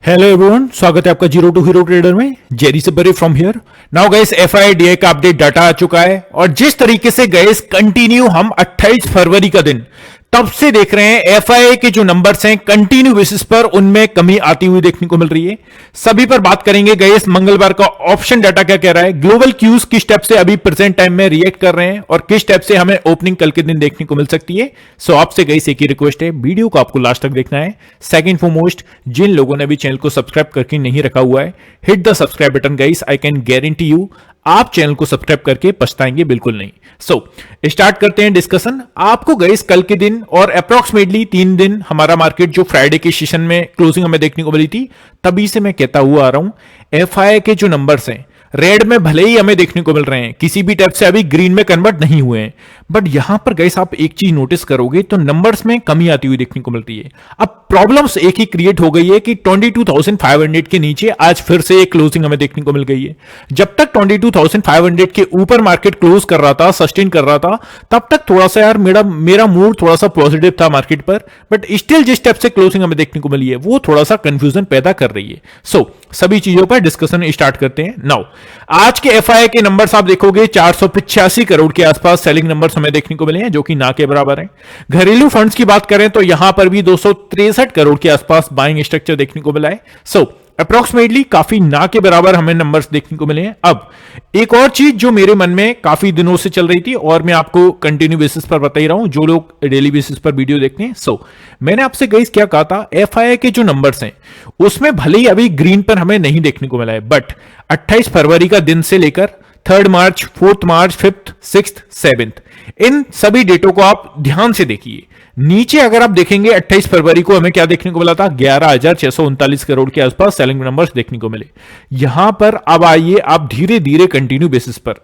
Hello everyone, स्वागत है आपका जीरो टू हीरो ट्रेडर में। जेरी से बरी फ्रॉम हियर। नाउ गाइस, एफआईडीआई का अपडेट डाटा आ चुका है और जिस तरीके से गाइस कंटिन्यू हम 28 फरवरी का दिन तब से देख रहे हैं एफआईआई के जो नंबर्स हैं कंटिन्यू बेसिस पर उनमें कमी आती हुई देखने को मिल रही है। सभी पर बात करेंगे गाइस। मंगलवार का ऑप्शन डाटा क्या कह रहा है, ग्लोबल क्यूज किस स्टेप से अभी प्रेजेंट टाइम में रिएक्ट कर रहे हैं और किस स्टेप से हमें ओपनिंग कल के दिन देखने को मिल सकती है। सो आपसे गाइस एक ही रिक्वेस्ट है, वीडियो को आपको लास्ट तक देखना है। सेकंड फॉरमोस्ट, जिन लोगों ने भी चैनल को सब्सक्राइब करके नहीं रखा हुआ है, hit the subscribe button guys. I can guarantee you आप चैनल को सब्सक्राइब करके पछताएंगे बिल्कुल नहीं। सो स्टार्ट करते हैं डिस्कशन। आपको गाइस कल के दिन और अप्रॉक्सीमेटली 3 दिन हमारा मार्केट जो फ्राइडे के सेशन में क्लोजिंग हमें देखने को मिली थी, तभी से मैं कहता हुआ आ रहा हूं एफआईआई के जो नंबर्स हैं रेड में भले ही हमें देखने को मिल रहे हैं, किसी भी टाइप से अभी ग्रीन में कन्वर्ट नहीं हुए हैं, बट यहां पर गाइस आप एक चीज नोटिस करोगे तो नंबर्स में कमी आती हुई देखने को मिल रही है। अब प्रॉब्लम्स एक ही क्रिएट हो गई है कि 22,500 के नीचे आज फिर से एक क्लोजिंग हमें देखने को मिल गई है। जब तक 22,500 के ऊपर मार्केट क्लोज कर रहा था, सस्टेन कर रहा था, तब तक थोड़ा सा यार मेरा मूड थोड़ा सा पॉजिटिव था मार्केट पर, बट स्टिल जिस स्टेप से क्लोजिंग हमें देखने को मिली है वो थोड़ा सा कंफ्यूजन पैदा कर रही है। सो सभी चीजों पर डिस्कशन स्टार्ट करते हैं नाउ। आज के एफआईआई के नंबर्स आप देखोगे 485 करोड़ के आसपास सेलिंग नंबर्स हमें देखने को मिले हैं, जो कि ना के बराबर हैं। घरेलू फंड्स की बात करें तो यहां पर भी 263 करोड़ के आसपास बाइंग स्ट्रक्चर देखने को मिला है। सो अप्रोक्सीमेटली काफी ना के बराबर हमें नंबर्स देखने को मिले हैं। अब एक और चीज जो मेरे मन में काफी दिनों से चल रही थी और मैं आपको कंटिन्यू बेसिस पर बता ही रहा हूं, जो लोग डेली बेसिस पर वीडियो देखते हैं। सो मैंने आपसे गाइस क्या कहा था, एफआईआई के जो नंबर्स हैं उसमें भले ही अभी ग्रीन पर हमें नहीं देखने को मिला है, बट 28 फरवरी का दिन से लेकर 3 मार्च, 4 मार्च, 5th, 6th, 7th, इन सभी डेटों को आप ध्यान से देखिए। नीचे अगर आप देखेंगे 28 फरवरी को हमें क्या देखने को मिला था, 11,639 करोड़ के आसपास सेलिंग नंबर्स देखने को मिले। यहां पर अब आइए आप धीरे धीरे कंटिन्यू बेसिस पर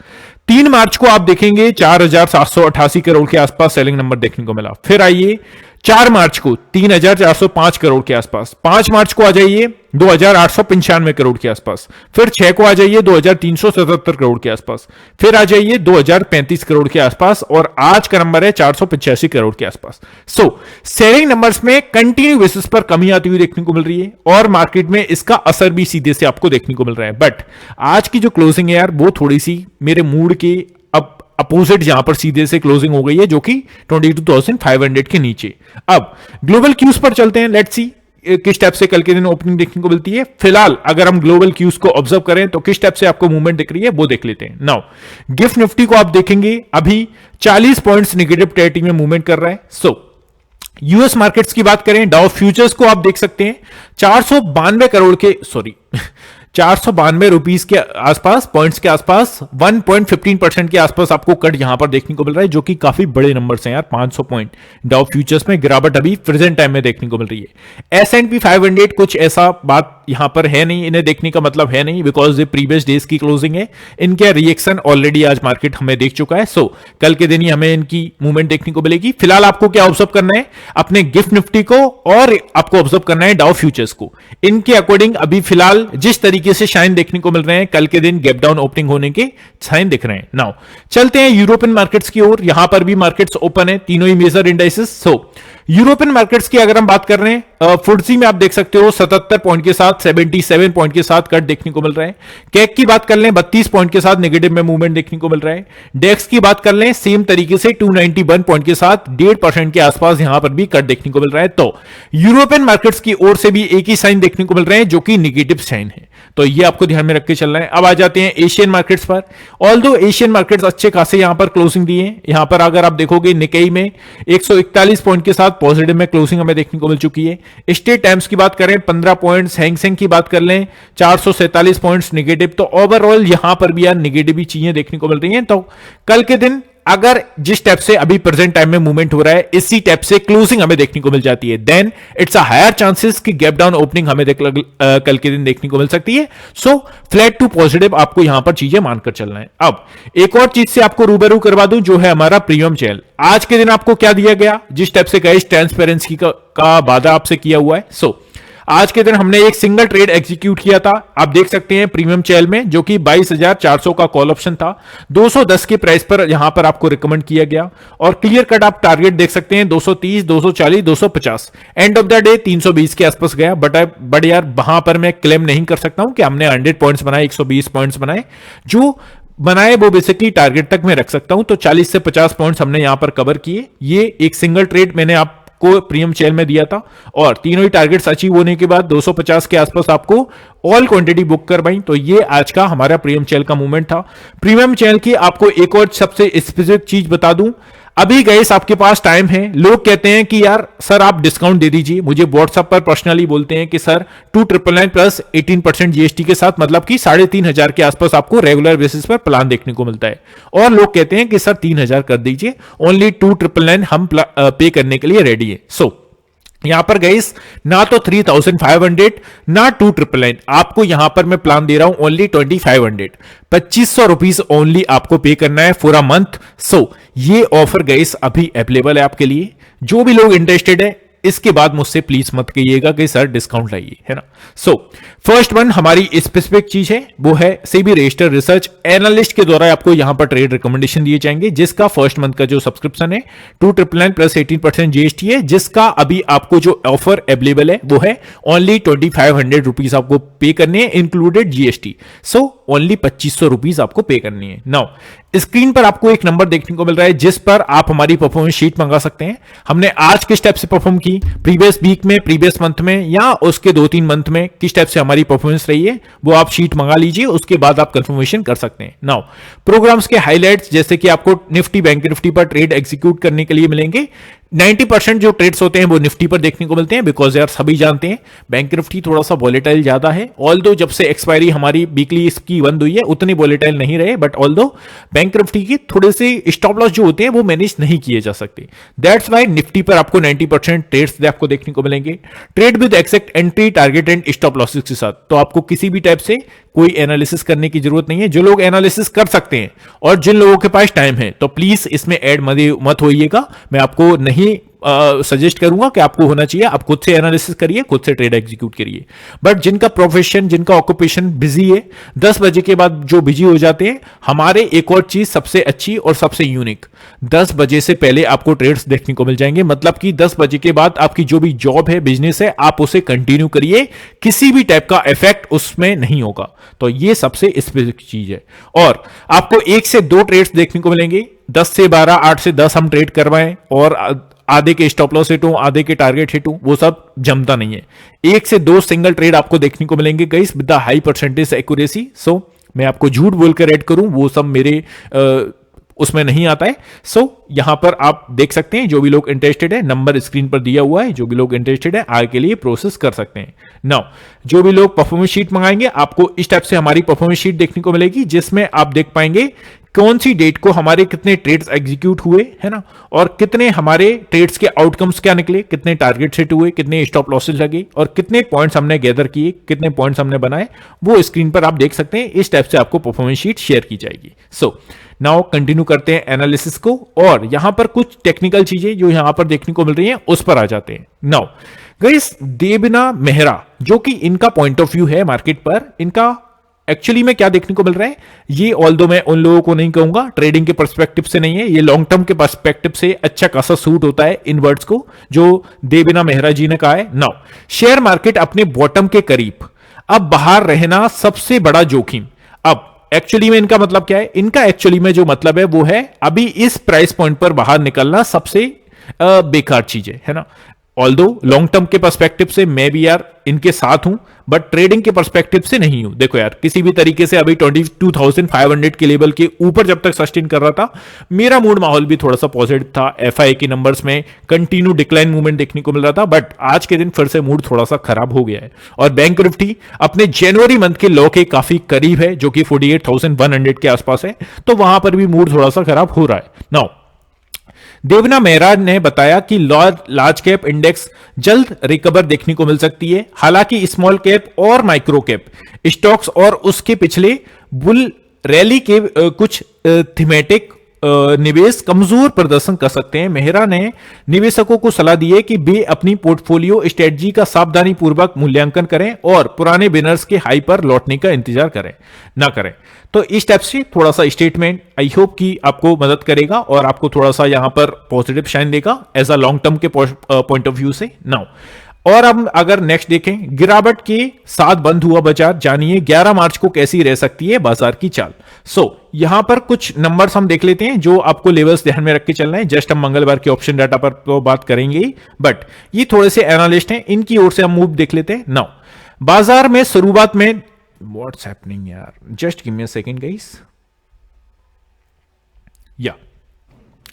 3 मार्च को आप देखेंगे 4,788 करोड़ के आसपास सेलिंग नंबर देखने को मिला। फिर आइए 4 मार्च को 3,405 करोड़ के आसपास, 5 मार्च को आ जाइए 2,895 करोड़ के आसपास, फिर 6 को आ जाइए 2,377 करोड़ के आसपास, फिर आ जाइए 2,035 करोड़ के आसपास और आज का नंबर है 485 करोड़ के आसपास। सो सेलिंग नंबर्स में कंटिन्यू बेसिस पर कमी आती हुई देखने को मिल रही है और मार्केट में इसका असर भी सीधे से आपको देखने को मिल रहा है। बट आज की जो क्लोजिंग है यार वो थोड़ी सी मेरे मूड के अपोजिट यहां पर सीधे से क्लोजिंग हो गई है, जो कि 22,500 के नीचे। अब ग्लोबल क्यूज पर चलते हैं, लेट्स सी किस टाइप से कल के दिन ओपनिंग देखने को मिलती है। फिलहाल अगर हम ग्लोबल क्यूज को ऑब्जर्व करें तो किस टाइप से आपको मूवमेंट दिख रही है वो देख लेते हैं। नाउ गिफ्ट निफ्टी को आप देखेंगे अभी 40 पॉइंट्स नेगेटिव टेरिटरी में मूवमेंट कर रहा है। सो यूएस मार्केट्स की बात करें, डाउ फ्यूचर्स को आप देख सकते हैं 492 करोड़ के 492 रुपीस के आसपास, पॉइंट्स के आसपास 1.15% के आसपास आपको कट यहां पर देखने को मिल रहा है, जो कि काफी बड़े नंबर्स हैं यार। 500 पॉइंट डाउ फ्यूचर्स में गिरावट अभी प्रेजेंट टाइम में देखने को मिल रही है। S&P 500 कुछ ऐसा बात यहां पर है नहीं, इन्हें देखने का मतलब है नहीं, बिकॉज ये प्रीवियस डेज की क्लोजिंग है। इनका रिएक्शन ऑलरेडी आज मार्केट हमें देख चुका है। सो कल के दिन ही हमें इनकी मूवमेंट देखने को मिलेगी। फिलहाल आपको क्या ऑब्जर्व करना है, अपने गिफ्ट निफ्टी को और आपको ऑब्जर्व करना है डाउ फ्यूचर्स को। इनके अकॉर्डिंग अभी फिलहाल जिस तरीके से साइन देखने को मिल रहे हैं, कल के दिन गैप डाउन ओपनिंग होने के साइन दिख रहे हैं। नाउ चलते हैं यूरोपियन मार्केट्स की ओर। यहां पर भी मार्केट्स ओपन है, तीनों ही मेजर इंडाइसेस। सो यूरोपियन मार्केट्स की अगर हम बात कर रहे हैं, फुट्सी में आप देख सकते हो 77 पॉइंट के साथ, 77 पॉइंट के साथ कट देखने को मिल रहा है। कैक की बात कर लें 32 पॉइंट के साथ नेगेटिव में मूवमेंट देखने को मिल रहा है। डेक्स की बात कर लें सेम तरीके से 291 पॉइंट के साथ 1.5% के आसपास यहां पर भी कट देखने को मिल रहा है। तो यूरोपियन मार्केट्स की ओर से भी एक ही साइन देखने को मिल रहे हैं, जो कि नेगेटिव साइन है। तो ये आपको ध्यान में रख के चलना है। अब आ जाते हैं एशियन मार्केट्स पर। ऑल्दो एशियन मार्केट्स अच्छे खासे यहां पर क्लोजिंग दिए हैं। यहां पर अगर आप देखोगे निकेई में 141 पॉइंट के साथ पॉजिटिव में क्लोजिंग हमें देखने को मिल चुकी है। स्टेट टाइम्स की बात करें 15 पॉइंट्स, हैंगसेंग की बात कर लें 447 पॉइंट्स नेगेटिव। तो ओवरऑल यहां पर भी यार नेगेटिव ही चीजें देखने को मिल रही हैं। तो कल के दिन अगर जिस टाइप से अभी प्रेजेंट टाइम में मूवमेंट हो रहा है, इसी टाइप से क्लोजिंग हमें देखने को मिल जाती है, then it's a higher chances कि गैप डाउन ओपनिंग हमें कल के दिन देखने को मिल सकती है। सो फ्लैट टू पॉजिटिव आपको यहां पर चीजें मानकर चलना है। अब एक और चीज से आपको रूबरू करवा दूं, जो है हमारा प्रीमियम चैनल। आज के दिन आपको क्या दिया गया, जिस टाइप से गाइस ट्रांसपेरेंसी का वादा आपसे किया हुआ है। सो आज के दिन हमने एक सिंगल ट्रेड एग्जीक्यूट किया था, आप देख सकते हैं प्रीमियम चैल में, जो कि 22,400 का कॉल ऑप्शन था। 210 के प्राइस पर यहां पर आपको रिकमेंड किया गया और क्लियर कट आप टारगेट देख सकते हैं 230, 240, 250। एंड ऑफ द डे 320 के आसपास गया, बट यार वहां पर मैं क्लेम नहीं कर सकता हूं कि हमने 100 पॉइंट्स बनाए, 120 पॉइंट्स बनाए। जो बनाए वो बेसिकली टारगेट तक मैं रख सकता हूं। तो 40 से 50 पॉइंट्स हमने यहां पर कवर किए। ये एक सिंगल ट्रेड मैंने आपको प्रीमियम चेल में दिया था और तीनों ही टारगेट्स अचीव होने के बाद 250 के आसपास आपको ऑल क्वांटिटी बुक करवाई। तो ये आज का हमारा प्रीमियम चेल का मूवमेंट था। प्रीमियम चेल की आपको एक और सबसे स्पेसिफिक चीज बता दूं, अभी गाइस आपके पास टाइम है। लोग कहते हैं कि यार सर आप डिस्काउंट दे दीजिए, मुझे व्हाट्सएप पर पर्सनली बोलते हैं कि सर 2,999 प्लस 18% जीएसटी के साथ, मतलब कि 3,500 के आसपास आपको रेगुलर बेसिस पर प्लान देखने को मिलता है। और लोग कहते हैं कि सर 3,000 कर दीजिए, ओनली 2,999 हम पे करने के लिए रेडी है। सो यहां पर गाइस ना तो 3,500 ना 2,999, आपको यहां पर मैं प्लान दे रहा हूं ओनली 2,500, 2,500 रुपीज ओनली आपको पे करना है फॉर अ मंथ। सो ये ऑफर गाइस अभी अवेलेबल है आपके लिए। जो भी लोग इंटरेस्टेड है इसके बाद मुझसे प्लीज मत कहिएगा कि सर डिस्काउंट लाइए, है ना। सो फर्स्ट वन हमारी स्पेसिफिक चीज है, वो है सेबी रजिस्टर्ड रिसर्च एनालिस्ट के द्वारा आपको यहां पर ट्रेड रिकमेंडेशन दिए जाएंगे, जिसका फर्स्ट मंथ का जो सब्सक्रिप्शन है 2,999 प्लस 18% जीएसटी है, जिसका अभी आपको जो ऑफर अवेलेबल है वो है ओनली 2,500 रुपीज आपको पे करने हैं included GST. So only 2,500 rupees आपको पे करनी है। नाउ स्क्रीन पर आपको एक नंबर देखने को मिल रहा है जिस पर आप हमारी परफॉर्मेंस शीट मंगा सकते हैं। हमने आज किस टाइप से परफॉर्म की, प्रीवियस वीक में, प्रीवियस मंथ में या उसके 2-3 मंथ में किस टाइप से हमारी परफॉर्मेंस रही है, वो आप शीट मंगा लीजिए, उसके बाद आप कंफर्मेशन कर सकते हैं। नाउ प्रोग्राम्स के हाइलाइट्स, जैसे कि आपको निफ्टी, बैंक निफ्टी पर ट्रेड एग्जीक्यूट करने के लिए मिलेंगे। 90% जो ट्रेड्स होते हैं वो निफ्टी पर देखने को मिलते हैं, बिकॉज यार सभी जानते हैं बैंक निफ्टी थोड़ा सा वॉलेटाइल ज्यादा है। ऑल्दो जब से एक्सपायरी हमारी वीकली इसकी बंद हुई है उतनी वॉलेटाइल नहीं रहे, बट ऑल्दो बैंक निफ्टी की थोड़े से स्टॉप लॉस जो होते हैं वो मैनेज नहीं किए जा सकते। दैट्स वाई निफ्टी पर आपको 90% ट्रेड्स आपको देखने को मिलेंगे। Trade with exact entry, target and stop losses के साथ, तो आपको किसी भी टाइप से कोई एनालिसिस करने की जरूरत नहीं है। जो लोग एनालिसिस कर सकते हैं और जिन लोगों के पास टाइम है तो प्लीज इसमें ऐड मत होइएगा। मैं आपको नहीं सजेस्ट करूंगा कि आपको होना चाहिए, आप खुद से एनालिसिस करिए, खुद से ट्रेड एग्जीक्यूट करिए। बट जिनका प्रोफेशन, जिनका ऑक्यूपेशन बिजी है, 10 बजे के बाद जो बिजी हो जाते हैं, हमारे एक और चीज सबसे अच्छी और सबसे यूनिक, 10 बजे से पहले आपको ट्रेड्स देखने को मिल जाएंगे। मतलब कि 10 बजे के बाद आपकी जो भी जॉब है, बिजनेस है, आप उसे कंटिन्यू करिए, किसी भी टाइप का इफेक्ट उसमें नहीं होगा। तो ये सबसे स्पेसिफिक चीज है। और आपको 1 से 2 ट्रेड्स देखने को मिलेंगे, 10 से 12, 8 से 10 हम ट्रेड करवाएं और आधे के स्टॉप लॉस हिट हो, आधे के टारगेट हिट हो, वो सब जमता नहीं है। 1 से 2 सिंगल ट्रेड आपको देखने को मिलेंगे guys with the high percentage accuracy. So मैं आपको झूठ बोलकर ऐड करूं वो सब मेरे उसमें नहीं आता है। सो यहां पर आप देख सकते हैं, जो भी लोग इंटरेस्टेड है, नंबर स्क्रीन पर दिया हुआ है, जो भी लोग इंटरेस्टेड है आगे के लिए प्रोसेस कर सकते हैं। नाउ जो भी लोग परफॉर्मेंस शीट मंगाएंगे, आपको इस टाइप से हमारी परफॉर्मेंस शीट देखने को मिलेगी, जिसमें आप देख पाएंगे कौन सी डेट को हमारे कितने ट्रेड्स एग्जीक्यूट हुए, है ना, और कितने हमारे ट्रेड्स के आउटकम्स क्या निकले, कितने टारगेट हिट हुए, कितने स्टॉप लॉसेस लगे और कितने पॉइंट्स हमने गैदर किए, कितने पॉइंट्स हमने बनाए, वो स्क्रीन पर आप देख सकते हैं। इस टाइप से आपको परफॉर्मेंस शीट शेयर की जाएगी। सो नाउ कंटिन्यू करते हैं एनालिसिस को, और यहां पर कुछ टेक्निकल चीजें जो यहां पर देखने को मिल रही हैं उस पर आ जाते हैं। नाउ गाइस, देबना मेहरा, जो कि इनका पॉइंट ऑफ व्यू है मार्केट पर, इनका एक्चुअली में क्या देखने को मिल रहा है, ये ऑल्दो मैं उन लोगों को नहीं कहूंगा ट्रेडिंग के पर्सपेक्टिव से नहीं है, ये लॉन्ग टर्म के पर्सपेक्टिव से अच्छा खासा सूट होता है इन वर्ड्स को जो देबना मेहरा जी ने कहा है। नाउ शेयर मार्केट अपने बॉटम के करीब, अब बाहर रहना सबसे बड़ा जोखिम। अब एक्चुअली में इनका मतलब क्या है, इनका एक्चुअली में जो मतलब है वो है अभी इस प्राइस पॉइंट पर बाहर निकलना सबसे बेकार चीज है ना। ऑल्दो लॉन्ग टर्म के पर्सपेक्टिव से मैं भी यार इनके साथ हूं, बट ट्रेडिंग के पर्सपेक्टिव से नहीं हूं। देखो यार, किसी भी तरीके से अभी 22,500 के लेवल के ऊपर जब तक सस्टेन कर रहा था, मेरा मूड माहौल भी थोड़ा सा पॉजिटिव था। एफआई के नंबर्स में कंटिन्यू डिक्लाइन मूवमेंट देखने को मिल रहा था, बट आज के दिन फिर से मूड थोड़ा सा खराब हो गया है। और बैंक निफ्टी अपने जनवरी मंथ के लो के काफी करीब है, जो कि 48,100 के आसपास है, तो वहां पर भी मूड थोड़ा सा खराब हो रहा है। नाउ देबना मेहरा ने बताया कि लार्ज कैप इंडेक्स जल्द रिकवर देखने को मिल सकती है, हालांकि स्मॉल कैप और माइक्रो कैप स्टॉक्स और उसके पिछले बुल रैली के कुछ थीमेटिक निवेश कमजोर प्रदर्शन कर सकते हैं। मेहरा ने निवेशकों को सलाह दी है कि वे अपनी पोर्टफोलियो स्ट्रेटजी का सावधानी पूर्वक मूल्यांकन करें और पुराने विनर्स के हाई पर लौटने का इंतजार ना करें। तो इस टाइप से थोड़ा सा स्टेटमेंट आई होप कि आपको मदद करेगा और आपको थोड़ा सा यहां पर पॉजिटिव शाइन देगा एज अ लॉन्ग टर्म के पॉइंट ऑफ व्यू से। नाउ और अब अगर नेक्स्ट देखें, गिरावट के साथ बंद हुआ बाजार, जानिए 11 मार्च को कैसी रह सकती है बाजार की चाल। यहां पर कुछ नंबर्स हम देख लेते हैं जो आपको लेवल्स ध्यान में रख के चलना है। जस्ट हम मंगलवार के ऑप्शन डाटा पर तो बात करेंगे ही, बट ये थोड़े से एनालिस्ट हैं, इनकी ओर से हम मूव देख लेते हैं। नाउ बाजार में शुरुआत में व्हाट्स हैपनिंग यार, just give me a second guys.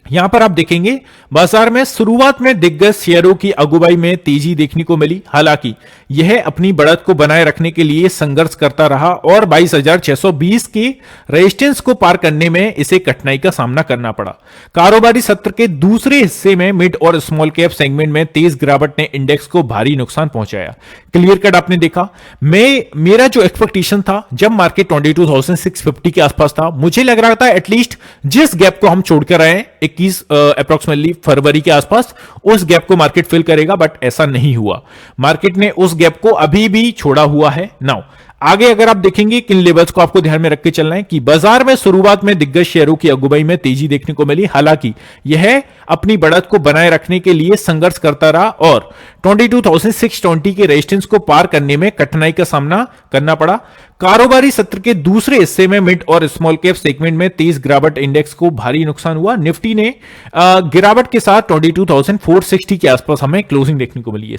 यहां पर आप देखेंगे बाजार में शुरुआत में दिग्गज शेयरों की अगुवाई में तेजी देखने को मिली। हालांकि यह अपनी बढ़त को बनाए रखने के लिए संघर्ष करता रहा और 22,620 के रेजिस्टेंस को पार करने में इसे कठिनाई का सामना करना पड़ा। कारोबारी सत्र के दूसरे हिस्से में मिड और स्मॉल कैप सेगमेंट में तेज गिरावट ने इंडेक्स को भारी नुकसान पहुंचाया। क्लियर कट आपने देखा। मेरा जो एक्सपेक्टेशन था जब मार्केट 22,650 के आसपास था, मुझे लग रहा था एटलीस्ट जिस गैप को हम छोड़कर आए 21 अप्रोक्सीमेटली फरवरी के आसपास, उस गैप को मार्केट फिल करेगा, बट ऐसा नहीं हुआ। मार्केट ने उस गैप को अभी भी छोड़ा हुआ है। नाउ आगे अगर आप देखेंगे किन लेवल्स को आपको ध्यान में रख के चलना है कि बाजार में शुरुआत में दिग्गज शेयरों की अगुवाई में तेजी देखने को मिली। हालांकि यह अपनी बढ़त को बनाए रखने के लिए संघर्ष करता रहा और 22,620 के रेजिस्टेंस को पार करने में कठिनाई का सामना करना पड़ा। कारोबारी सत्र के दूसरे हिस्से में मिड और स्मॉल कैप सेगमेंट में तेज गिरावट, इंडेक्स को भारी नुकसान हुआ। निफ्टी ने गिरावट के साथ 22,460 के आसपास हमें क्लोजिंग देखने को मिली है।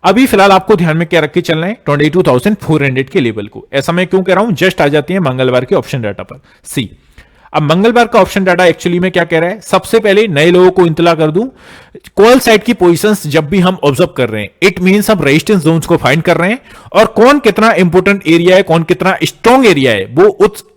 अभी फिलहाल आपको ध्यान में क्या रख के चलना है, 22,400 के लेवल को। ऐसा मैं क्यों कह रहा हूं, जस्ट आ जाती है मंगलवार के ऑप्शन डाटा पर। सी अब मंगलवार का ऑप्शन डाटा एक्चुअली में क्या कह रहा है, सबसे पहले नए लोगों को इंतला कर दूं, कॉल साइड की पोजीशंस जब भी हम ऑब्जर्व कर रहे हैं, इट मींस हम रेजिस्टेंस जोन्स को फाइंड कर रहे हैं और कौन कितना इंपोर्टेंट एरिया है, कौन कितना स्ट्रॉन्ग एरिया है, वो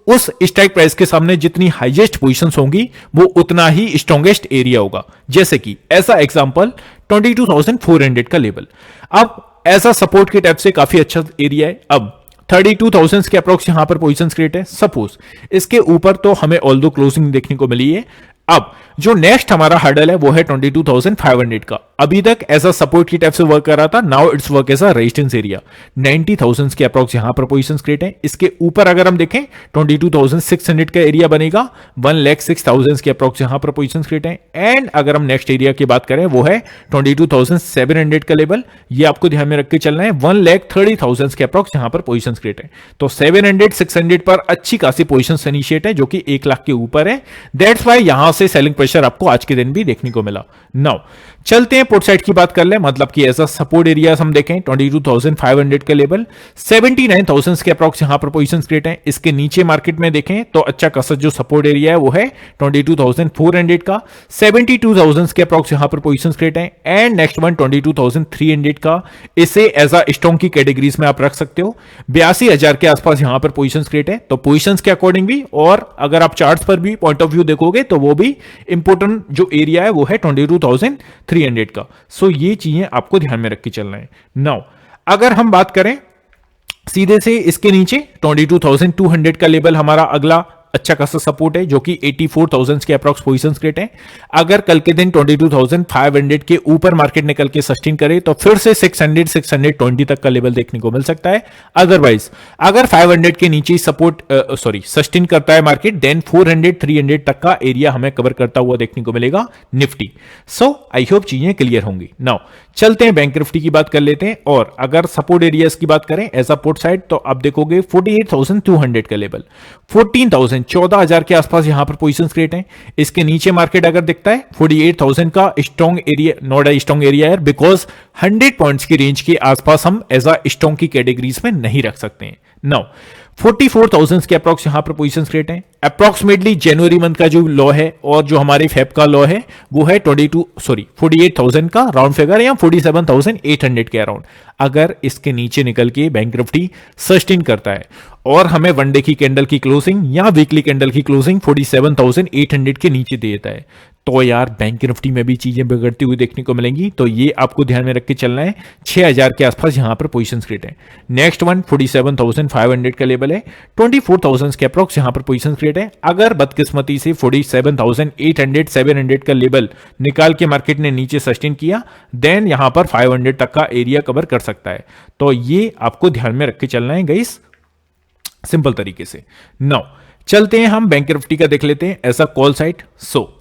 उस स्ट्राइक प्राइस के सामने जितनी हाईएस्ट पोजीशंस होंगी वो उतना ही स्ट्रॉन्गेस्ट एरिया होगा। जैसे कि ऐसा एग्जांपल 22,400 का लेवल अब ऐसा सपोर्ट के टाइप से काफी अच्छा एरिया है। अब 32,000 के अप्रोक्स यहां पर पोजीशंस क्रिएट है। सपोज इसके ऊपर तो हमें ऑल्दो क्लोजिंग देखने को मिली है। अब जो नेक्स्ट हमारा हर्डल है वो है 22,500 का। अभी तक ऐसा सपोर्ट की टाइप से वर्क कर रहा था, now it's work as a resistance area. 90,000 के अप्रोक्स यहां पर पोजीशंस क्रिएट है। इसके ऊपर अगर हम देखें 22,600 का एरिया बनेगा, 1,06,000 के अप्रोक्स यहां पर पोजीशंस क्रिएट है। एंड अगर हम नेक्स्ट एरिया की बात करें वो है 22,700 का लेवल, ये आपको ध्यान में रख के चलना है। 1,30,000 के अप्रोक्स यहां पर पोजीशंस क्रिएट है। तो 700 600 पर अच्छी खासी पोजीशंस इनिशिएट है जो कि 1 लाख के ऊपर है। दैट्स वाई यहां से सेलिंग प्रेशर आपको आज के दिन भी देखने को मिला। नाउ चलते हैं पुट साइड की बात कर ले, मतलब कि ऐसा सपोर्ट एरिया हम देखें 22,500 के लेवल, 79,000 के अप्रोक्स यहां पर पोजीशंस क्रिएट है। इसके नीचे मार्केट में देखें तो अच्छा खासा जो सपोर्ट एरिया है वो है 22,400 का, 72,000 के अप्रोक्स यहां पर पोजीशंस क्रिएट है। एंड नेक्स्ट वन 22,300 का, इसे एज अ स्ट्रॉन्ग की कैटेगरीज में आप रख सकते हो। 82,000 के आसपास यहां पर पोजीशंस क्रिएट है। तो पोजीशंस के अकॉर्डिंग भी और अगर आप चार्ट्स पर भी पॉइंट ऑफ व्यू देखोगे तो वो भी इंपोर्टेंट जो एरिया है वो है 22,300 का। ये चीजें आपको ध्यान में रख के चलना है। नाउ अगर हम बात करें सीधे से इसके नीचे 22,200 का लेवल हमारा अगला अच्छा खासा सपोर्ट है जो कि 84,000 के अप्रॉक्स पोजीशंस क्रिएट है। अगर कल के दिन 22,500 के ऊपर मार्केट निकल के सस्टेन करे तो फिर से 600-620 तक का लेवल देखने को मिल सकता है। अदरवाइज अगर 500 के नीचे सपोर्ट सस्टेन करता है मार्केट, देन 400-300 तक का एरिया हमें कवर करता हुआ देखने को मिलेगा निफ्टी। आई होप चीजें क्लियर होंगी। नाउ चलते हैं बैंक निफ्टी की बात कर लेते हैं। और अगर सपोर्ट एरियाज की बात करें एज अ पुट साइड तो आप देखोगे 48,200 का लेवल, 14,000 के आसपास यहां पर पोजीशंस क्रिएट हैं। इसके नीचे मार्केट अगर दिखता है 48,000 का strong area, not a strong area है बिकॉज 100 पॉइंट्स की रेंज के आसपास हम एज अ स्ट्रॉन्ग की कैटेगरीज में नहीं रख सकते हैं। नाउ 44,000 के अप्रॉक्स यहां पर पोजीशंस क्रिएट हैं। अप्रॉक्सीमेटली जनवरी मंथ का जो लॉ है और जो हमारे फेब का लॉ है वो है 48,000 का राउंड फिगर या 47,800 के अराउंड। अगर इसके नीचे निकल के बैंक निफ्टी सस्टेन करता है और हमें वन डे की कैंडल की क्लोजिंग या वीकली कैंडल की क्लोजिंग 47,800 के नीचे देता है तो यार बैंक निफ्टी में भी चीजें बिगड़ती हुई देखने को मिलेंगी। तो ये आपको ध्यान में रख के चलना है। 6,000 के आसपास यहां पर पोजीशंस क्रिएट है। नेक्स्ट वन 47,500 का लेवल है, 24,000 के अप्रॉक्स यहां पर पोजीशंस क्रिएट है। टारगेट है। अगर बदकिस्मती से 47,800 700 का लेवल निकाल के मार्केट ने नीचे सस्टेन किया, देन यहां पर 500 तक का एरिया कवर कर सकता है। तो ये आपको ध्यान में रख के चलना है गाइस, सिंपल तरीके से। नाउ चलते हैं हम बैंक निफ्टी का देख लेते हैं ऐसा कॉल साइड। सो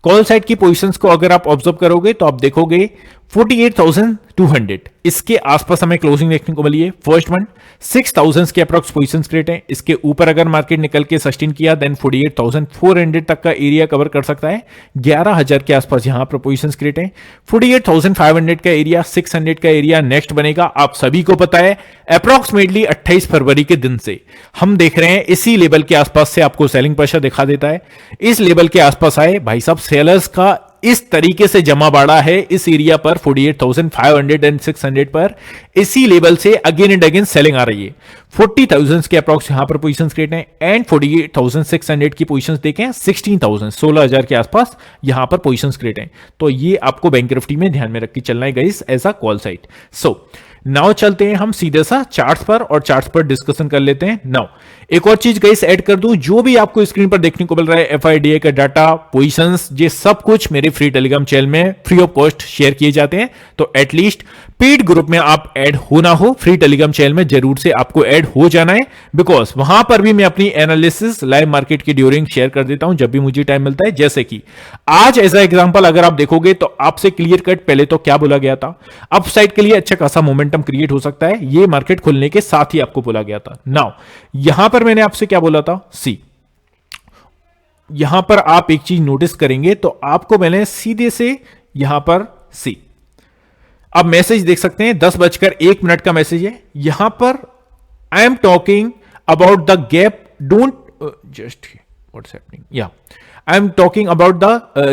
कॉल साइड की पोजीशंस को अगर आप ऑब्जर्व करोगे तो आप देखोगे 48,200 इसके आसपास हमें क्लोजिंग देखने को मिली है। फर्स्ट वन 6,000 के अप्रॉक्स पोजीशंस क्रिएट है। इसके ऊपर अगर मार्केट निकल के सस्टेन किया देन 48,400 तक का एरिया कवर कर सकता है। 11,000 के आसपास यहां पर पोजीशंस क्रिएट है। 48,500 का एरिया, 600 का एरिया नेक्स्ट बनेगा। आप सभी को पता है अप्रॉक्सीमेटली 28 फरवरी के दिन से हम देख रहे हैं इसी लेवल के आसपास से आपको सेलिंग प्रेशर दिखा देता है। इस लेवल के आसपास आए भाई साहब, सेलर्स का इस तरीके से जमा बाड़ा है इस एरिया पर 48,500 एंड 600 पर। इसी लेवल से अगेन एंड अगेन सेलिंग आ रही है। 40,000 के अप्रॉक्स यहां पर पोजीशंस क्रिएट हैं एंड 48,600 की पोजीशंस देखें 16,000 16,000 के आसपास यहां पर पोजीशंस क्रिएट हैं। तो ये आपको बैंक निफ्टी में ध्यान में रख के चलना है guys as a call side. So now चलते हैं हम सीधे सा चार्ट्स पर और चार्ट्स पर डिस्कशन कर लेते हैं। नाउ एक और चीज गाइस ऐड कर दूं, जो भी आपको स्क्रीन पर देखने को मिल रहा है एफआईडीए का डाटा, पोजीशंस, ये सब कुछ मेरे फ्री टेलीग्राम चैनल में फ्री ऑफ कॉस्ट शेयर किए जाते हैं। तो एटलीस्ट पेड ग्रुप में आप ऐड हो ना हो, फ्री टेलीग्राम चैनल में जरूर से आपको ऐड हो जाना है, बिकॉज वहां पर भी मैं अपनी एनालिसिस लाइव मार्केट की ड्यूरिंग शेयर कर देता हूं जब भी मुझे टाइम मिलता है। जैसे कि आज एज एग्जांपल अगर आप देखोगे तो आपसे क्लियर कट पहले तो क्या बोला गया था, अप साइड के लिए अच्छा खासा मोमेंटम क्रिएट हो सकता है, ये मार्केट खुलने के साथ ही आपको बोला गया था। नाउ यहां पर मैंने आपसे क्या बोला था, सी यहां पर आप एक चीज नोटिस करेंगे तो आपको मैंने सीधे से यहां पर सी अब मैसेज देख सकते हैं 10:01 का मैसेज है। यहां पर I am talking about the gap, don't just what's happening, या I am talking about the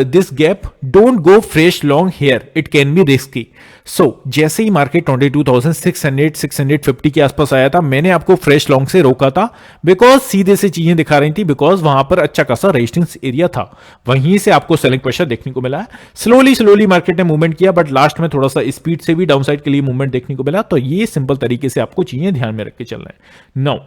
this gap, don't go fresh long hair, it can be risky. So जैसे ही मार्केट 22,600 650 के आसपास आया था, मैंने आपको फ्रेश लॉन्ग से रोका था, बिकॉज सीधे से चीजें दिखा रही थी, बिकॉज वहां पर अच्छा खासा रेजिस्टेंस एरिया था, वहीं से आपको सेलिंग प्रेशर देखने को मिला है। स्लोली मार्केट ने मूवमेंट किया, बट लास्ट में थोड़ा सा स्पीड से भी डाउनसाइड के लिए मूवमेंट देखने को मिला। तो ये सिंपल तरीके से आपको चीजें ध्यान में रख के चलना है। नाउ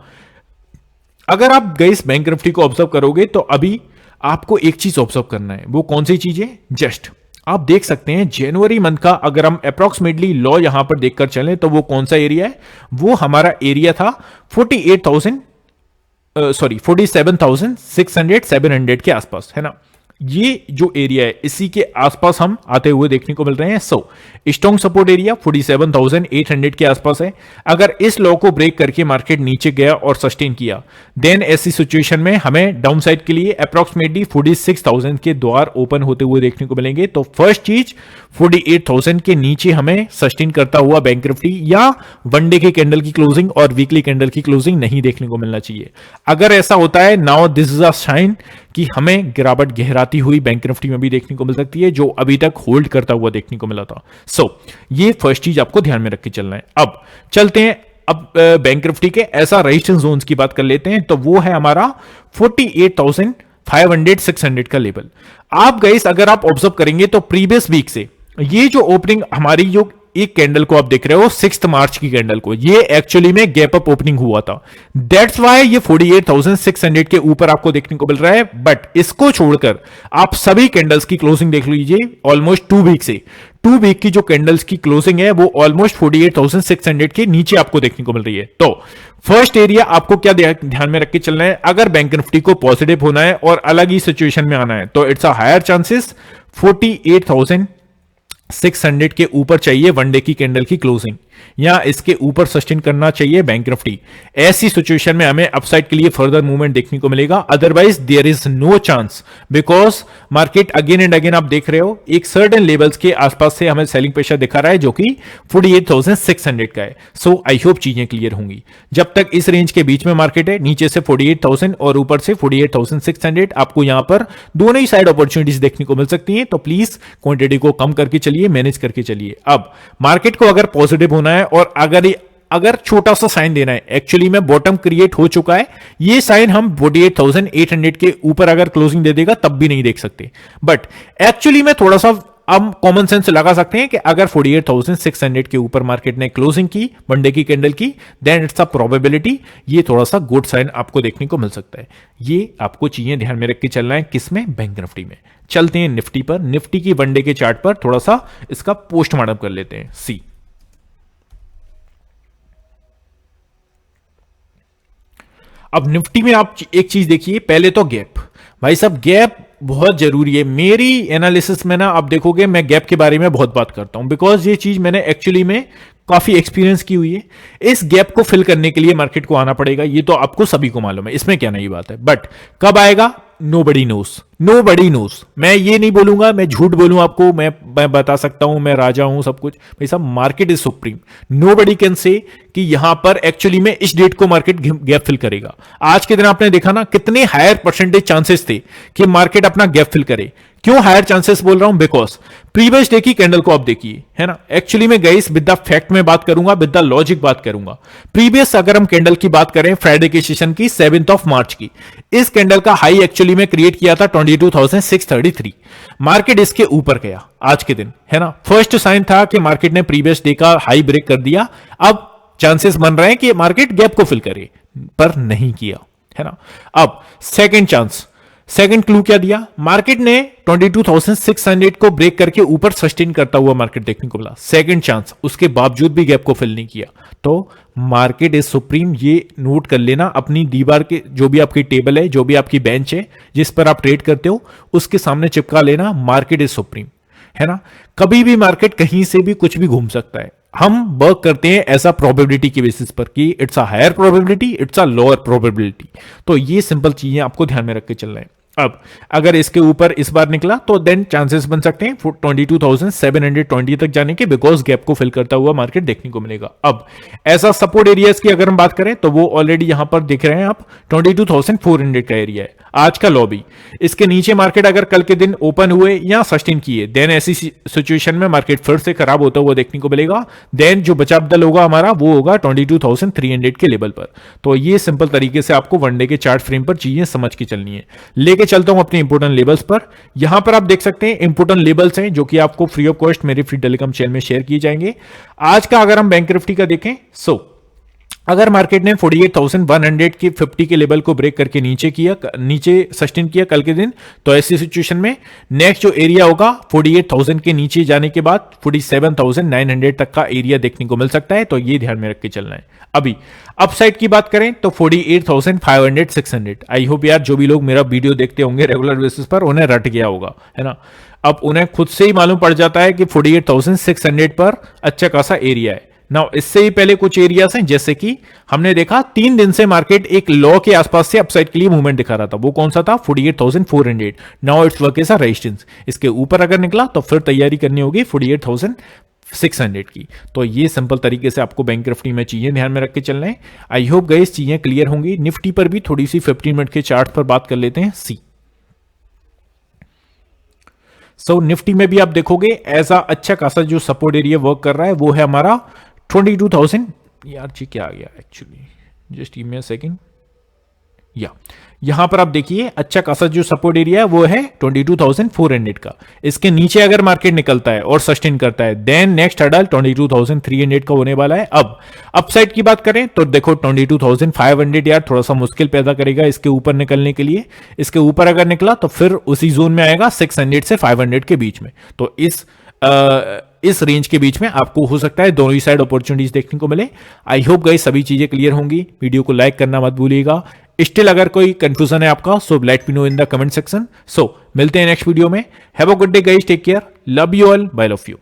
अगर आप गाइस बैंक निफ्टी को ऑब्जर्व करोगे तो अभी आपको एक चीज ऑब्जर्व करना है, वो कौन सी चीज है, जस्ट आप देख सकते हैं जनवरी मंथ का अगर हम अप्रॉक्सीमेटली लॉ यहां पर देखकर चलें तो वो कौन सा एरिया है, वो हमारा एरिया था 47,600 700 के आसपास, है ना। ये जो एरिया है इसी के आसपास हम आते हुए देखने को मिल रहे हैं। सो स्ट्रॉन्ग सपोर्ट एरिया 47,800 के आसपास है। अगर इस लॉ को ब्रेक करके मार्केट नीचे गया और सस्टेन किया, देन ऐसी सिचुएशन में हमें डाउन साइड के लिए अप्रॉक्सीमेटली 46,000 के द्वार ओपन होते हुए देखने को मिलेंगे। तो फर्स्ट चीज 48,000 के नीचे हमें सस्टेन करता हुआ बैंक निफ्टी या वनडे के कैंडल की क्लोजिंग और वीकली कैंडल की क्लोजिंग नहीं देखने को मिलना चाहिए। अगर ऐसा होता है, now this is a sign कि हमें गिरावट गहराती हुई बैंक निफ्टी में भी देखने को मिल सकती है, जो अभी तक होल्ड करता हुआ देखने को मिला था। सो ये फर्स्ट चीज आपको ध्यान में रख के चलना है। अब चलते हैं अब बैंक निफ्टी के ऐसा रेजिस्टेंस जोन्स की बात कर लेते हैं, तो वो है हमारा 48,500 600 का लेवल। आप गाइस अगर आप ऑब्जर्व करेंगे तो प्रीवियस वीक से ये जो ओपनिंग हमारी जो एक कैंडल को आप देख रहे हो 6 मार्च की कैंडल को, ये एक्चुअली में गैप अप ओपनिंग हुआ था। दैट्स व्हाई ये 48,600 के ऊपर आपको देखने को मिल रहा है। बट इसको छोड़कर आप सभी कैंडल्स की क्लोजिंग देख लीजिए ऑलमोस्ट 2 वीक से, 2 वीक की जो कैंडल्स की क्लोजिंग है वो ऑलमोस्ट 48,600 के नीचे आपको देखने को मिल रही है। तो फर्स्ट एरिया आपको क्या ध्यान में रख के चलना है, अगर बैंक निफ्टी को पॉजिटिव होना है और अलग ही सिचुएशन में आना है तो इट्स अ हायर चांसेस 48,600 के ऊपर चाहिए वनडे की कैंडल की क्लोजिंग, या इसके ऊपर सस्टेन करना चाहिए बैंक निफ्टी। ऐसी सिचुएशन में हमें अपसाइड के लिए फर्दर मूवमेंट देखने को मिलेगा, otherwise there is no chance, because market again and again आप देख रहे हो एक सर्टेन लेवल्स के आसपास से हमें सेलिंग प्रेशर दिखा रहा है जो कि 48,600 का है। सो आई होप चीजें क्लियर होंगी। जब तक इस रेंज के बीच में मार्केट है, नीचे से 48,000 और ऊपर से 48,600, आपको यहां पर दोनों ही साइड अपॉर्चुनिटीज देखने को मिल सकती हैं। तो प्लीज क्वांटिटी को कम करके चलिए, मैनेज करके चलिए। अब मार्केट को अगर पॉजिटिव होना है और अगर छोटा सा साइन देना है, एक्चुअली में बॉटम क्रिएट हो चुका है, ये साइन हम 48,800 के ऊपर अगर क्लोजिंग दे देगा तब भी नहीं देख सकते, बट एक्चुअली में थोड़ा सा अब कॉमन सेंस लगा सकते हैं कि अगर 48,600 के ऊपर मार्केट ने क्लोजिंग की वनडे की कैंडल की, देन इट्स अ प्रोबेबिलिटी, ये थोड़ा सा गुड साइन आपको देखने को मिल सकता है। ये आपको चीजें ध्यान में रख के चलना है। किसमें? बैंक निफ्टी में। चलते हैं निफ्टी पर। निफ्टी की वनडे के चार्ट पर थोड़ा सा इसका पोस्टमार्टम कर लेते हैं। सी, अब निफ्टी में आप एक चीज देखिए, पहले तो गैप, भाई साहब गैप बहुत जरूरी है। मेरी एनालिसिस में ना आप देखोगे मैं गैप के बारे में बहुत बात करता हूं, बिकॉज ये चीज मैंने एक्चुअली में काफी एक्सपीरियंस की हुई है। इस गैप को फिल करने के लिए मार्केट को आना पड़ेगा, ये तो आपको सभी को मालूम है, इसमें क्या नई बात है। बट कब आएगा? Nobody nose, nobody nose. मैं ये नहीं बोलूंगा, मैं झूठ बोलूं आपको, मैं बता सकता हूं मैं राजा हूं सब कुछ, भाई साहब market is supreme. Nobody can say कि यहां पर एक्चुअली में इस डेट को मार्केट गैप फिल करेगा। आज के दिन आपने देखा ना कितने हायर परसेंटेज चांसेस थे कि मार्केट अपना गैप फिल करे। क्यों हायर चांसेस बोल रहा हूं? बिकॉज प्रीवियस डे की कैंडल को आप देखिए, है ना। एक्चुअली में गाइस विद द फैक्ट में बात करूंगा, विद द लॉजिक बात करूंगा। प्रीवियस अगर हम कैंडल की बात करें फ्राइडे के सेशन की 7 मार्च की, इस कैंडल का हाई एक्चुअली में क्रिएट किया था 22,633। मार्केट इसके ऊपर गया आज के दिन, है ना। फर्स्ट साइन था कि मार्केट ने प्रीवियस डे का हाई ब्रेक कर दिया। अब चांसेस बन रहे हैं कि मार्केट गैप को फिल करे, पर नहीं किया, है ना। अब सेकंड चांस, सेकंड क्लू क्या दिया? मार्केट ने 22,600 को ब्रेक करके ऊपर सस्टेन करता हुआ मार्केट देखने को मिला। सेकंड चांस, उसके बावजूद भी गैप को फिल नहीं किया, तो मार्केट इज सुप्रीम। ये नोट कर लेना अपनी दीवार के, जो भी आपकी टेबल है, जो भी आपकी बेंच है जिस पर आप ट्रेड करते हो, उसके सामने चिपका लेना, मार्केट इज सुप्रीम, है ना। कभी भी मार्केट कहीं से भी कुछ भी घूम सकता है। हम वर्क करते हैं ऐसा प्रोबेबिलिटी के बेसिस पर कि it's a higher probability, it's a lower probability. तो ये सिंपल चीजें आपको ध्यान में रख के चलना है। अब अगर इसके ऊपर इस बार निकला तो देन चांसेस बन सकते हैं 22,720 तक जाने के, बिकॉज गैप को फिल करता हुआ मार्केट देखने को मिलेगा। अब ऐसा सपोर्ट एरियाज की अगर हम बात करें तो वो ऑलरेडी यहां पर दिख रहे हैं आप, 22,400 का एरिया है आज का लॉबी। इसके नीचे मार्केट अगर कल के दिन ओपन हुए या सस्टेन किए, देन ऐसी सिचुएशन में मार्केट फिर से खराब होता हुआ देखने को मिलेगा। देन जो बचा बदल होगा हमारा वो होगा 22,300 के लेवल पर। तो ये सिंपल तरीके से आपको वनडे के चार्ट फ्रेम पर चीजें समझ के चलनी है। लेके चलता हूं अपने इंपोर्टेंट लेवल्स पर। यहां पर आप देख सकते हैं इंपोर्टेंट लेवल्स हैं जो कि आपको फ्री ऑफ कॉस्ट मेरे फ्री टेलीकॉम चैनल में शेयर किए जाएंगे। आज का अगर हम बैंक निफ्टी का देखें, अगर मार्केट ने 48,100 की 50 के लेवल को ब्रेक करके नीचे सस्टेन किया कल के दिन, तो ऐसी सिचुएशन में नेक्स्ट जो एरिया होगा 48,000 के नीचे जाने के बाद 47,900 तक का एरिया देखने को मिल सकता है। तो ये ध्यान में रख के चलना है। अभी अपसाइड की बात करें तो 48,500 600। आई होप यार जो भी लोग मेरा वीडियो देखते होंगे रेगुलर बेसिस पर उन्हें रट गया होगा, है ना। अब उन्हें खुद से ही मालूम पड़ जाता है कि 48,600 पर अच्छा खासा एरिया है। नाउ इससे ही पहले कुछ एरियाज हैं, जैसे कि हमने देखा 3 दिन से मार्केट एक लॉ के आसपास से अपसाइड के लिए मूवमेंट दिखा रहा था। वो कौन सा था? 48,400। Now it's work as a resistance. इसके ऊपर अगर निकला तो फिर तैयारी करनी होगी 48,600 की। तो ये सिंपल तरीके से आपको बैंक निफ्टी में चीजें ध्यान में रख के चलना है। आई होप गाइस चीजें क्लियर होंगी। निफ्टी पर भी थोड़ी सी 15 मिनट के चार्ट पर बात कर लेते हैं। निफ्टी में भी आप देखोगे ऐसा अच्छा खासा जो सपोर्ट एरिया वर्क कर रहा है वो है हमारा 22,000। यार जी क्या आ गया actually, just give me a second. यहां पर आप देखिए अच्छा खासा जो सपोर्ट एरिया है वो है 22,400 का। इसके नीचे अगर मार्केट निकलता है और सस्टेन करता है, देन नेक्स्ट हर्डल 22,300 का होने वाला है। अब अपसाइड की बात करें तो देखो 22,500 यार थोड़ा सा मुश्किल पैदा करेगा इसके ऊपर निकलने के लिए। इसके ऊपर अगर निकला तो फिर उसी जोन में आएगा 600 से 500 के बीच में। तो इस रेंज के बीच में आपको हो सकता है दोनों ही साइड अपॉर्चुनिटीज देखने को मिले। आई होप गाइस सभी चीजें क्लियर होंगी। वीडियो को लाइक करना मत भूलिएगा। स्टिल अगर कोई कंफ्यूजन है आपका so let me know in the comment section. मिलते हैं नेक्स्ट वीडियो में। Have a good day guys, take care, love you all, bye love you.